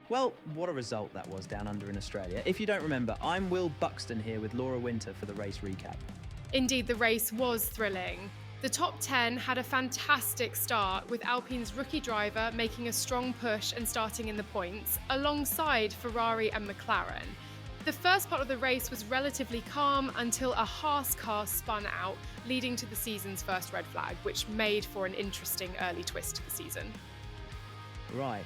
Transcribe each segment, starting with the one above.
Well, what a result that was down under in Australia. If you don't remember, I'm Will Buxton here with Laura Winter for the race recap. Indeed, the race was thrilling. The top 10 had a fantastic start, with Alpine's rookie driver making a strong push and starting in the points, alongside Ferrari and McLaren. The first part of the race was relatively calm until a Haas car spun out, leading to the season's first red flag, which made for an interesting early twist to the season. Right.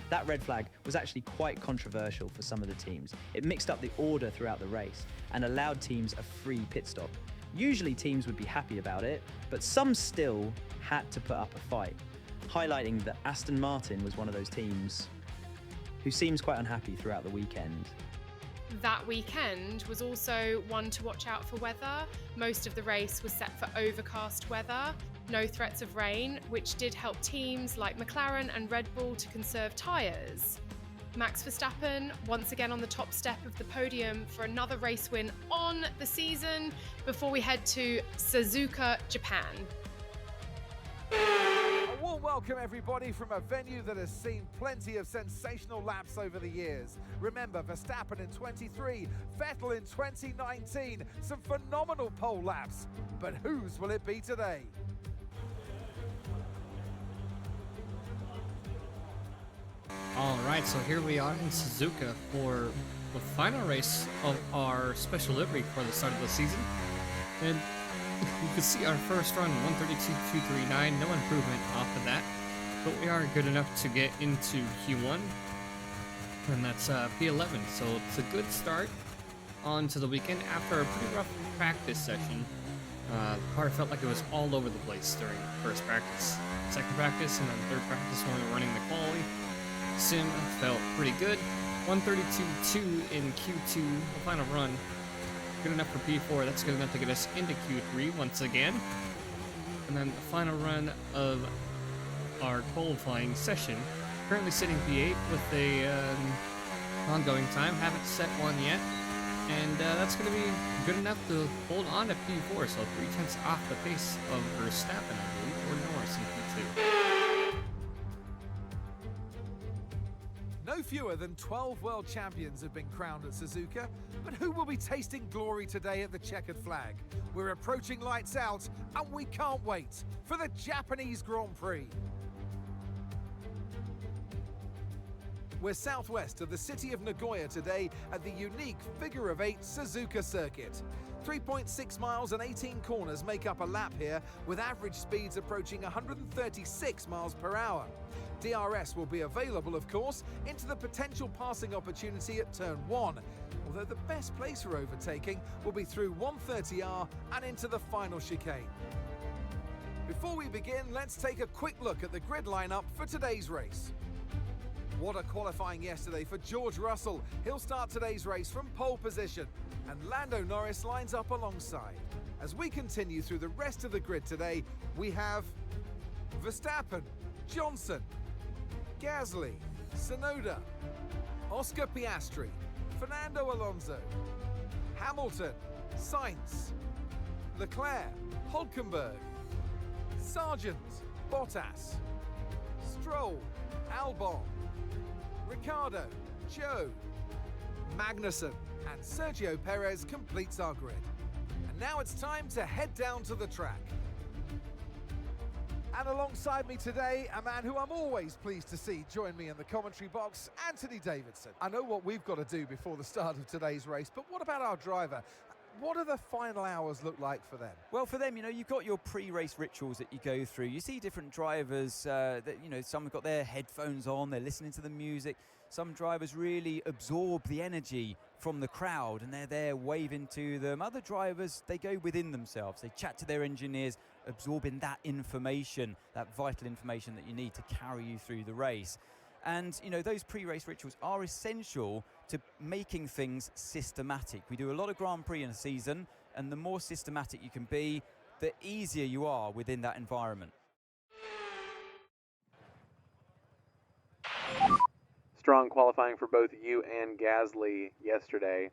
That red flag was actually quite controversial for some of the teams. It mixed up the order throughout the race and allowed teams a free pit stop. Usually teams would be happy about it, but some still had to put up a fight, highlighting that Aston Martin was one of those teams who seems quite unhappy throughout the weekend. That weekend was also one to watch out for weather. Most of the race was set for overcast weather, no threats of rain, which did help teams like McLaren and Red Bull to conserve tyres. Max Verstappen once again on the top step of the podium for another race win on the season before we head to Sazuka, Japan. A warm welcome everybody from a venue that has seen plenty of sensational laps over the years. Remember Verstappen in 23, Vettel in 2019, some phenomenal pole laps. But whose will it be today? Alright, so here we are in Suzuka for the final race of our special livery for the start of the season. And you can see our first run, 132.239, no improvement off of that. But we are good enough to get into Q1, and that's P11. So it's a good start on to the weekend after a pretty rough practice session. The car felt like it was all over the place during first practice, second practice, and then third practice when we were running the quali. Sim felt pretty good. 132.2 in Q2, the final run. Good enough for P4. That's good enough to get us into Q3 once again. And then the final run of our qualifying session. Currently sitting P8 with a ongoing time. Haven't set one yet. And that's going to be good enough to hold on to P4. So 0.3 off the pace of Verstappen, I believe, or Norris in P2. No fewer than 12 world champions have been crowned at Suzuka, but who will be tasting glory today at the checkered flag? We're approaching lights out, and we can't wait for the Japanese Grand Prix. We're southwest of the city of Nagoya today at the unique figure-of-8 Suzuka circuit. 3.6 miles and 18 corners make up a lap here, with average speeds approaching 136 miles per hour. DRS will be available, of course, into the potential passing opportunity at turn 1, although the best place for overtaking will be through 130R and into the final chicane. Before we begin, let's take a quick look at the grid lineup for today's race. What a qualifying yesterday for George Russell. He'll start today's race from pole position, and Lando Norris lines up alongside. As we continue through the rest of the grid today, we have Verstappen, Johnson, Gasly, Tsunoda, Oscar Piastri, Fernando Alonso, Hamilton, Sainz, Leclerc, Hülkenberg, Sargent, Bottas, Stroll, Albon, Ricciardo, Joe, Magnussen, and Sergio Perez completes our grid. And now it's time to head down to the track. And alongside me today, a man who I'm always pleased to see join me in the commentary box, Anthony Davidson. I know what we've got to do before the start of today's race, but what about our driver? What do the final hours look like for them? Well, for them, you've got your pre-race rituals that you go through. You see different drivers that, some have got their headphones on, they're listening to the music. Some drivers really absorb the energy from the crowd and they're there waving to them. Other drivers, they go within themselves. They chat to their engineers, absorbing that information, that vital information that you need to carry you through the race. And, those pre-race rituals are essential to making things systematic. We do a lot of Grand Prix in a season, and the more systematic you can be, the easier you are within that environment. Strong qualifying for both you and Gasly yesterday.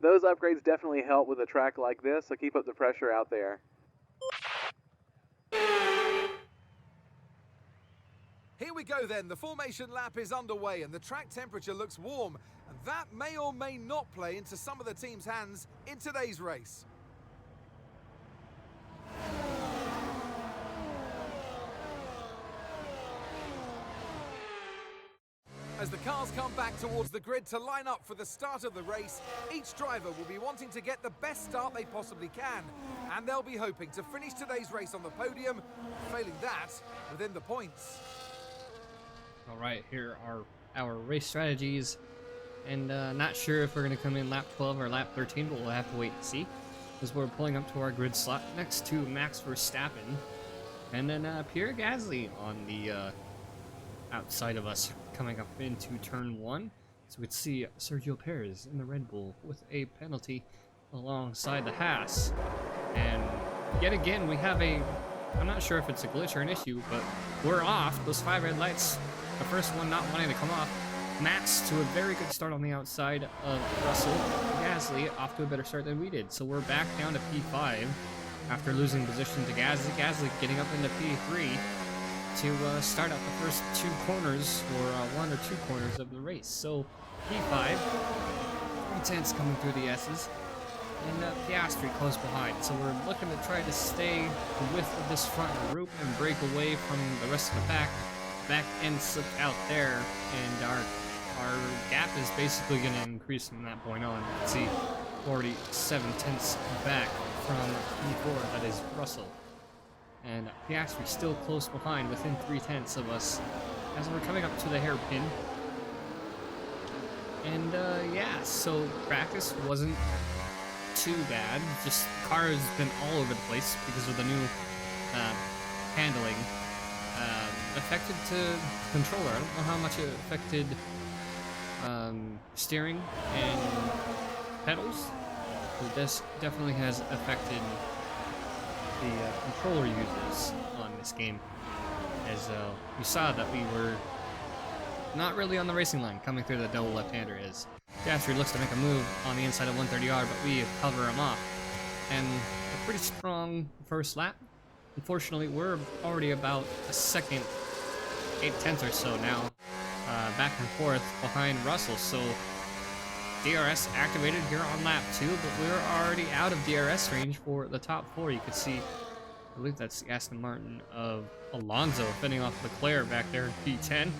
Those upgrades definitely help with a track like this, so keep up the pressure out there. Here we go then, the formation lap is underway and the track temperature looks warm, and that may or may not play into some of the team's hands in today's race. As the cars come back towards the grid to line up for the start of the race, each driver will be wanting to get the best start they possibly can, and they'll be hoping to finish today's race on the podium, failing that, within the points. All right, here are our race strategies, and not sure if we're going to come in lap 12 or lap 13, but we'll have to wait and see, as we're pulling up to our grid slot next to Max Verstappen, and then Pierre Gasly on the outside of us, coming up into turn 1. So we could see Sergio Perez in the Red Bull with a penalty alongside the Haas. And yet again, we have I'm not sure if it's a glitch or an issue, but we're off. Those 5 red lights, the first one not wanting to come off. Max to a very good start on the outside of Russell. Gasly off to a better start than we did. So we're back down to P5 after losing position to Gasly. Gasly getting up into P3 to start out the first 2 corners, or 1 or 2 corners of the race. So P5, 3/10 coming through the S's, and Piastri close behind. So we're looking to try to stay the width of this front group and break away from the rest of the pack. Back end slipped out there, and our gap is basically going to increase from that point on. You can see already 7/10 back from P4, that is Russell. And Piastri still close behind, within 3/10 of us, as we're coming up to the hairpin. And yeah, so practice wasn't too bad. Just car has been all over the place because of the new handling. Affected to controller. I don't know how much it affected steering and pedals, but this definitely has affected the controller users on this game, as we saw that we were not really on the racing line coming through the double left-hander. As Piastri looks to make a move on the inside of 130R, but we cover him off, and a pretty strong first lap. Unfortunately, we're already about a second, 8/10 or so now, back and forth behind Russell. So DRS activated here on lap 2, but we're already out of DRS range for the top 4. You could see, I believe that's the Aston Martin of Alonso fending off Leclerc back there in P10.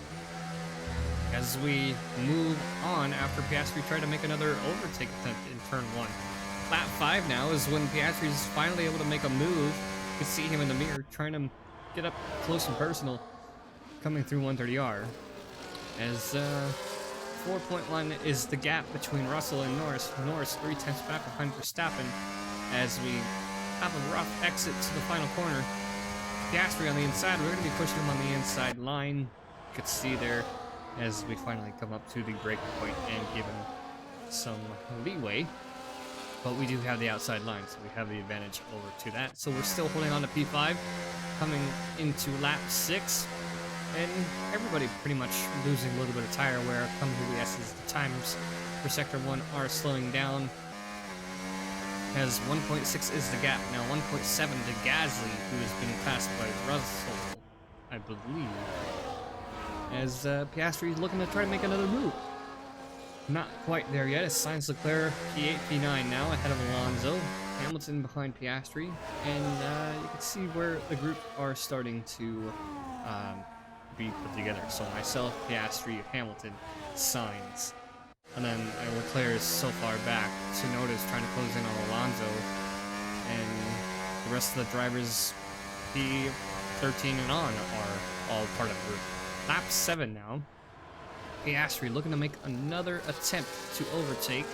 As we move on after Piastri tried to make another overtake attempt in turn 1. Lap 5 now is when Piastri is finally able to make a move. You can see him in the mirror trying to get up close and personal, coming through 130R. As 4.1 is the gap between Russell and Norris. Norris 3/10 back behind Verstappen, as we have a rough exit to the final corner. Piastri on the inside. We're going to be pushing him on the inside line. You could see there as we finally come up to the breaking point and give him some leeway. But we do have the outside line, so we have the advantage over to that. So we're still holding on to P5, coming into lap 6. And everybody pretty much losing a little bit of tire wear coming to the S's. The times for Sector 1 are slowing down, as 1.6 is the gap. Now 1.7 to Gasly, who has been passed by Russell, I believe. As Piastri is looking to try to make another move. Not quite there yet, as Sainz Leclerc P8, P9 now, ahead of Alonso. Hamilton behind Piastri. And you can see where the group are starting to be put together. So myself, Piastri, Hamilton, Sainz, and then Leclerc is so far back. Tsunoda's trying to close in on Alonso, and the rest of the drivers, P13 and on, are all part of the group. Lap 7 now. Piastri looking to make another attempt to overtake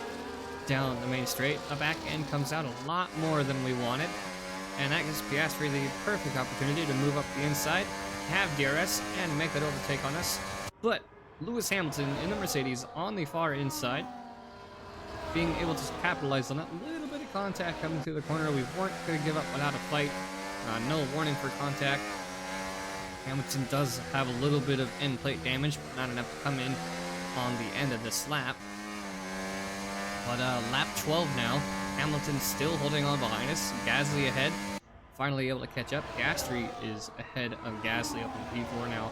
down the main straight. A back end comes out a lot more than we wanted, and that gives Piastri the perfect opportunity to move up the inside, have DRS, and make that overtake on us. But Lewis Hamilton in the Mercedes on the far inside, being able to capitalize on that little bit of contact coming through the corner. We weren't going to give up without a fight. No warning for contact. Hamilton does have a little bit of end plate damage, but not enough to come in on the end of this lap. But lap 12 now. Hamilton still holding on behind us. Gasly ahead. Finally able to catch up. Piastri is ahead of Gasly up in P4 now.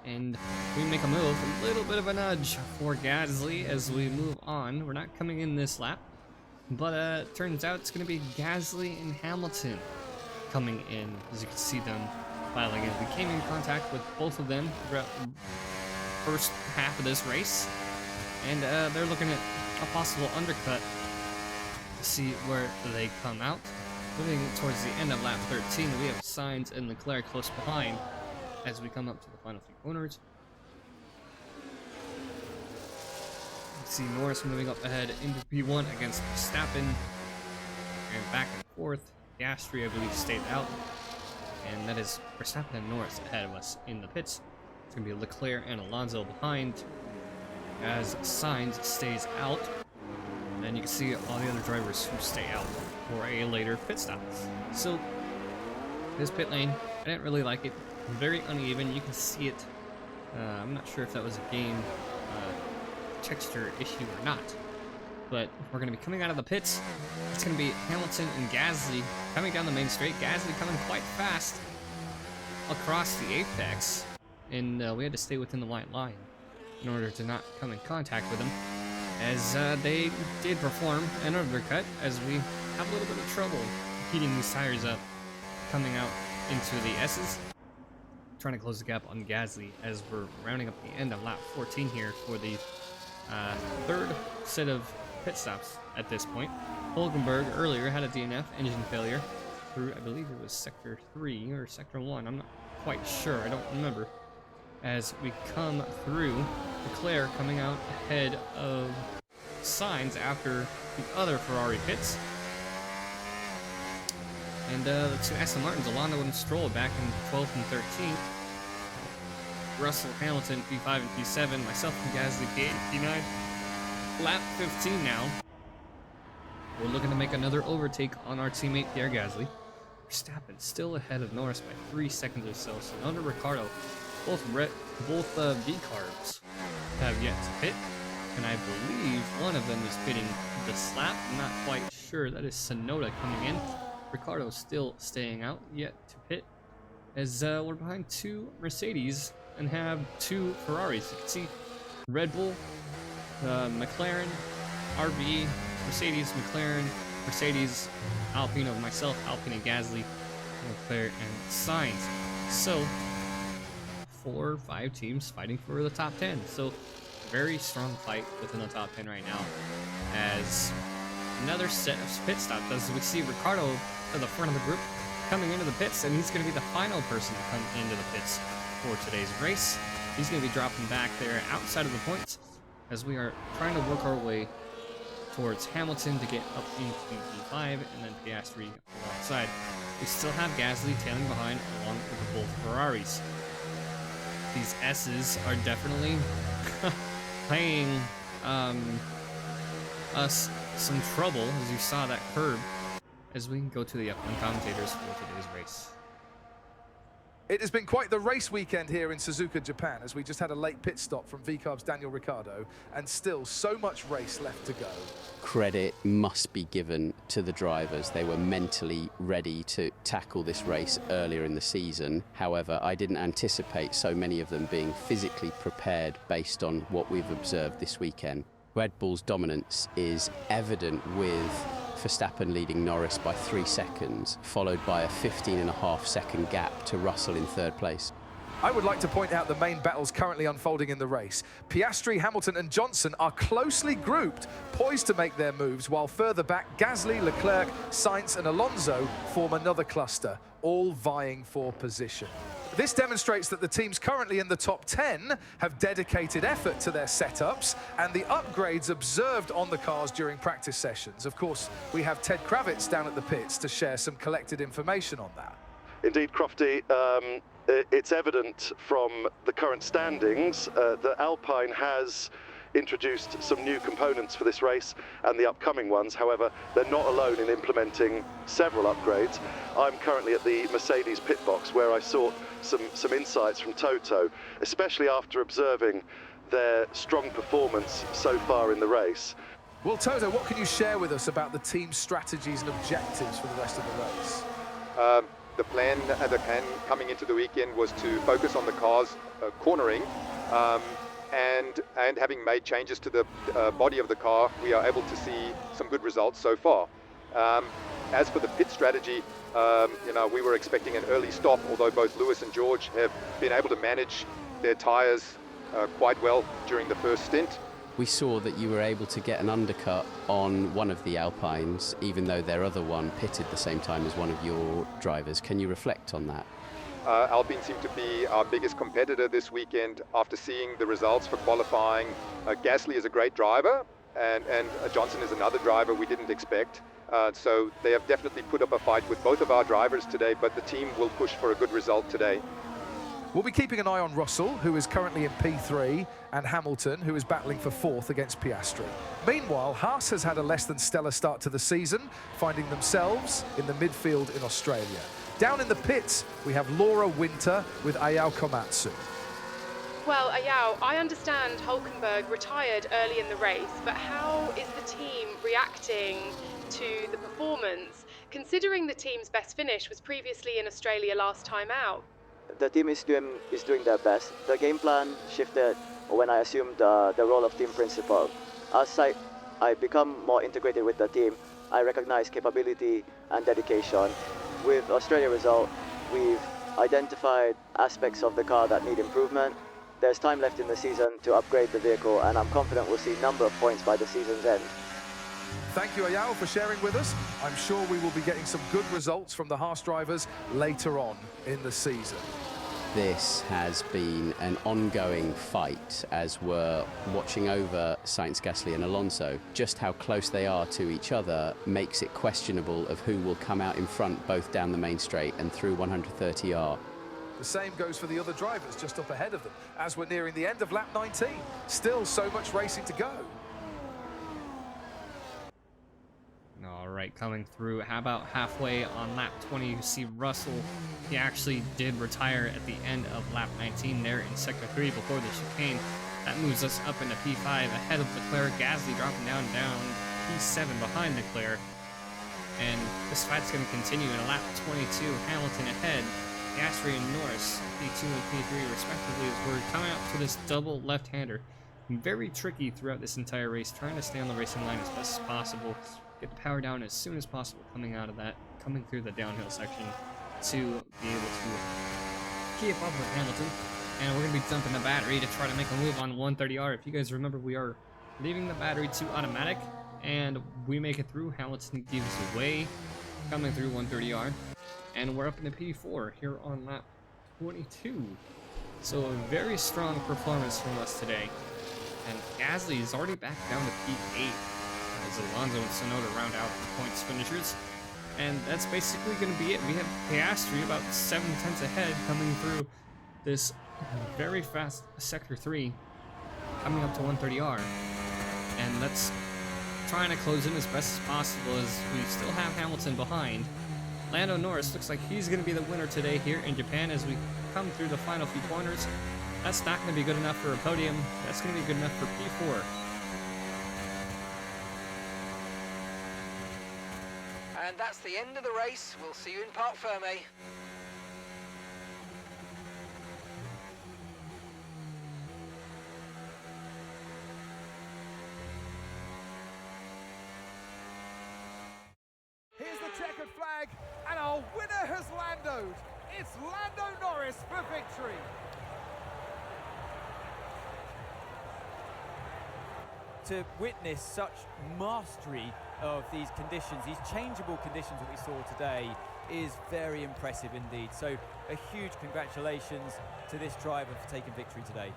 And we make a move, a little bit of a nudge for Gasly as we move on. We're not coming in this lap, but turns out it's going to be Gasly and Hamilton coming in. As you can see them filing in. We came in contact with both of them throughout the first half of this race, and they're looking at a possible undercut to see where they come out. Moving towards the end of lap 13, we have Sainz and Leclerc close behind as we come up to the final few corners. You see Norris moving up ahead into P1 against Verstappen, and back and forth. Piastri, I believe, stayed out, and that is Verstappen and Norris ahead of us in the pits. It's going to be Leclerc and Alonso behind as Sainz stays out. And you can see all the other drivers who stay out for a later pit stop. So this pit lane, I didn't really like it. Very uneven. You can see it. I'm not sure if that was a game texture issue or not. But we're going to be coming out of the pits. It's going to be Hamilton and Gasly coming down the main straight. Gasly coming quite fast across the apex. And we had to stay within the white line in order to not come in contact with them, as they did perform an undercut, as we have a little bit of trouble heating these tires up coming out into the S's. Trying to close the gap on Gasly as we're rounding up the end of lap 14 here for the third set of pit stops at this point. Hulkenberg earlier had a DNF, engine failure, through, I believe it was sector 3 or sector 1, I'm not quite sure, I don't remember. As we come through, Leclerc coming out ahead of Sainz after the other Ferrari pits. And the two Aston Martins, Alonso and Stroll, back in 12th and 13th. Russell, Hamilton, P5 and P7. Myself and Gasly, P8, P9. Lap 15 now. We're looking to make another overtake on our teammate Pierre Gasly. Verstappen still ahead of Norris by 3 seconds or so. So under Ricardo, both V-carbs have yet to pit. And I believe one of them is pitting this lap. I'm not quite sure. That is Sonoda coming in. Ricardo still staying out, yet to pit, as we're behind 2 Mercedes and have 2 Ferraris. You can see Red Bull, McLaren, RB, Mercedes, McLaren, Mercedes, Alpine of myself, Alpine and Gasly, Leclerc and Sainz. So 4 or 5 teams fighting for the top 10. So very strong fight within the top 10 right now, as another set of pit stops, as we see Ricardo at the front of the group coming into the pits, and he's going to be the final person to come into the pits for today's race. He's going to be dropping back there outside of the points, as we are trying to work our way towards Hamilton to get up into P5 and then Piastri alongside. We still have Gasly tailing behind along with both Ferraris. These S's are definitely playing us some trouble, as you saw that curb, as we go to the F1 commentators for today's race. It has been quite the race weekend here in Sazuka, Japan, as we just had a late pit stop from VCarb's Daniel Ricciardo, and still so much race left to go. Credit must be given to the drivers. They were mentally ready to tackle this race earlier in the season. However, I didn't anticipate so many of them being physically prepared based on what we've observed this weekend. Red Bull's dominance is evident with Verstappen leading Norris by 3 seconds, followed by a 15.5-second gap to Russell in 3rd place. I would like to point out the main battles currently unfolding in the race. Piastri, Hamilton and Johnson are closely grouped, poised to make their moves, while further back Gasly, Leclerc, Sainz and Alonso form another cluster, all vying for position. This demonstrates that the teams currently in the top 10 have dedicated effort to their setups and the upgrades observed on the cars during practice sessions. Of course, we have Ted Kravitz down at the pits to share some collected information on that. Indeed, Crofty, it's evident from the current standings that Alpine has introduced some new components for this race and the upcoming ones. However, they're not alone in implementing several upgrades. I'm currently at the Mercedes pit box, where I sought some insights from Toto, especially after observing their strong performance so far in the race. Well, Toto, what can you share with us about the team's strategies and objectives for the rest of the race? the plan coming into the weekend was to focus on the cars cornering, and having made changes to the body of the car, we are able to see some good results so far. As for the pit strategy, we were expecting an early stop, although both Lewis and George have been able to manage their tyres quite well during the first stint. We saw that you were able to get an undercut on one of the Alpines, even though their other one pitted the same time as one of your drivers. Can you reflect on that? Alpine seemed to be our biggest competitor this weekend after seeing the results for qualifying. Gasly is a great driver, and Johnson is another driver we didn't expect. So they have definitely put up a fight with both of our drivers today, but the team will push for a good result today. We'll be keeping an eye on Russell, who is currently in P3, and Hamilton, who is battling for 4th against Piastri. Meanwhile, Haas has had a less than stellar start to the season, finding themselves in the midfield in Australia. Down in the pits, we have Laura Winter with Ayao Komatsu. Well, Ayao, I understand Hulkenberg retired early in the race, but how is the team reacting to the performance, considering the team's best finish was previously in Australia last time out? The team is doing their best. The game plan shifted when I assumed the role of team principal. As I become more integrated with the team, I recognize capability and dedication. With Australia result, we've identified aspects of the car that need improvement. There's time left in the season to upgrade the vehicle, and I'm confident we'll see a number of points by the season's end. Thank you, Ayao, for sharing with us. I'm sure we will be getting some good results from the Haas drivers later on in the season. This has been an ongoing fight as we're watching over Sainz, Gasly and Alonso. Just how close they are to each other makes it questionable of who will come out in front both down the main straight and through 130R. The same goes for the other drivers just up ahead of them as we're nearing the end of lap 19. Still so much racing to go. All right, coming through. How about halfway on lap 20, you see Russell. He actually did retire at the end of lap 19 there in sector 3 before the chicane. That moves us up into P5 ahead of Leclerc. Gasly dropping down P7 behind Leclerc. And this fight's going to continue in lap 22. Hamilton ahead. Piastri and Norris, P2 and P3 respectively, as we're coming up for this double left-hander. Very tricky throughout this entire race, trying to stay on the racing line as best as possible. Get the power down as soon as possible coming through the downhill section to be able to keep up with Hamilton. And we're going to be dumping the battery to try to make a move on 130R. If you guys remember, we are leaving the battery to automatic, and we make it through. Hamilton gives away, coming through 130R. And we're up into P4 here on lap 22. So a very strong performance from us today. And Gasly is already back down to P8. As Alonso and Tsunoda round out the points finishers. And that's basically going to be it. We have Piastri about 7/10 ahead coming through this very fast sector 3, coming up to 130R. And that's trying to close in as best as possible as we still have Hamilton behind. Lando Norris looks like he's going to be the winner today here in Japan as we come through the final few corners. That's not going to be good enough for a podium. That's going to be good enough for P4. And that's the end of the race. We'll see you in Parc Fermé. Here's the checkered flag, and our winner has landoed. It's Lando Norris for victory. To witness such mastery of these conditions, these changeable conditions that we saw today, is very impressive indeed. So a huge congratulations to this driver for taking victory today.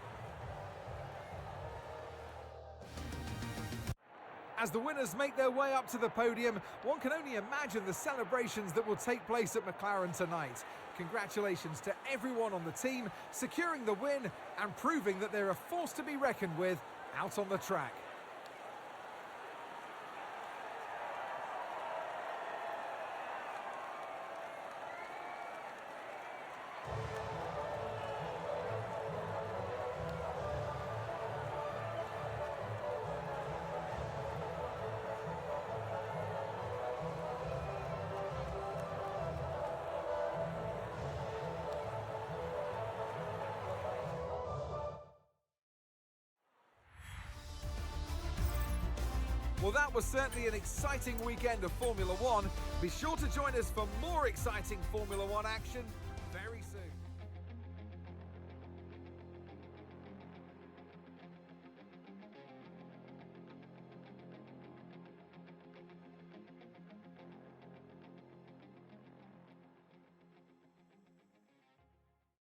As the winners make their way up to the podium, one can only imagine the celebrations that will take place at McLaren tonight. Congratulations to everyone on the team, securing the win and proving that they're a force to be reckoned with out on the track. Well, that was certainly an exciting weekend of Formula One. Be sure to join us for more exciting Formula One action